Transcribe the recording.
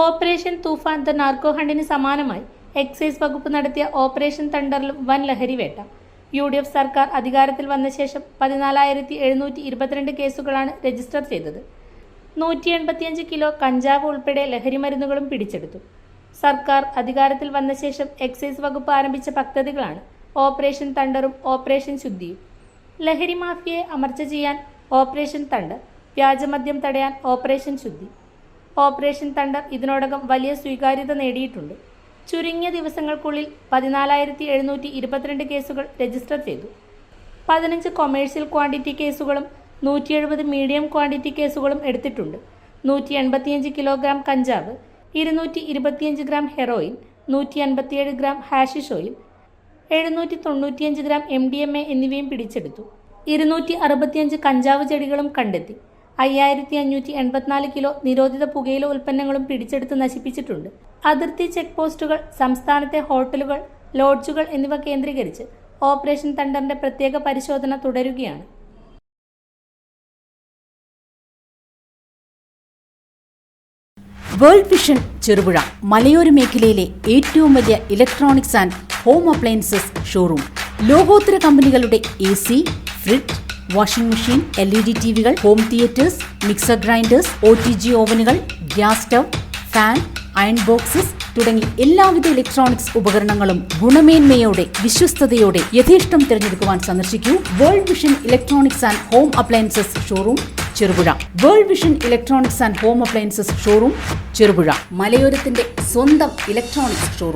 Operation Toofan the narco ഹണ്ടിന് സമാനമായി excise വകുപ്പ് നടത്തിയ ഓപ്പറേഷൻ തണ്ടറിലും വൻ ലഹരിവേട്ട. UDF സർക്കാർ അധികാരത്തിൽ വന്ന ശേഷം 14,722 കേസുകളാണ് രജിസ്റ്റർ ചെയ്തത്. 185 കിലോ കഞ്ചാവ് ഉൾപ്പെടെ ലഹരിമരുന്നുകളും പിടിച്ചെടുത്തു. സർക്കാർ അധികാരത്തിൽ വന്ന ശേഷം എക്സൈസ് വകുപ്പ് ആരംഭിച്ച പദ്ധതികളാണ് ഓപ്പറേഷൻ തണ്ടറും ഓപ്പറേഷൻ ശുദ്ധിയും. ലഹരി മാഫിയയെ അമർച്ച ചെയ്യാൻ ഓപ്പറേഷൻ തണ്ടർ, വ്യാജമദ്യം തടയാൻ ഓപ്പറേഷൻ ശുദ്ധി. ഓപ്പറേഷൻ തണ്ടർ ഇതിനോടകം വലിയ സ്വീകാര്യത നേടിയിട്ടുണ്ട്. ചുരുങ്ങിയ ദിവസങ്ങൾക്കുള്ളിൽ 14,722 കേസുകൾ രജിസ്റ്റർ ചെയ്തു. 15 കൊമേഴ്സ്യൽ ക്വാണ്ടിറ്റി കേസുകളും 170 മീഡിയം ക്വാണ്ടിറ്റി കേസുകളും എടുത്തിട്ടുണ്ട്. 185 കിലോഗ്രാം കഞ്ചാവ്, 225 gram heroin, 157 gram hashish oil, 795 gram MDMA എന്നിവയും പിടിച്ചെടുത്തു. 265 കഞ്ചാവ് ചെടികളും കണ്ടെത്തി. 5,584 കിലോ നിരോധിത പുകയില ഉൽപ്പന്നങ്ങളും പിടിച്ചെടുത്ത് നശിപ്പിച്ചിട്ടുണ്ട്. അതിർത്തി ചെക്ക് പോസ്റ്റുകൾ, സംസ്ഥാനത്തെ ഹോട്ടലുകൾ, ലോഡ്ജുകൾ എന്നിവ കേന്ദ്രീകരിച്ച് ഓപ്പറേഷൻ തണ്ടറിന്റെ പ്രത്യേക പരിശോധന തുടരുകയാണ്. വേൾഡ് വിഷൻ ചെറുപുഴ മലയോര മേഖലയിലെ ഏറ്റവും വലിയ electronics and home appliances showroom. ലോകോത്തര കമ്പനികളുടെ AC, fridge, washing machine, LED TVകൾ, home theatres, mixer grinders, OTG ഓവനുകൾ, gas stove, fan, iron boxes തുടങ്ങി എല്ലാവിധ ഇലക്ട്രോണിക്സ് ഉപകരണങ്ങളും ഗുണമേന്മയോടെ വിശ്വസ്തയോടെ യഥേഷ്ടം തിരഞ്ഞെടുക്കുവാൻ സന്ദർശിക്കൂ World Vision electronics and home appliances showroom Cherupuzha. World Vision electronics and home appliances showroom Cherupuzha, മലയോരത്തിന്റെ സ്വന്തം ഇലക്ട്രോണിക്സ് ഷോറൂം.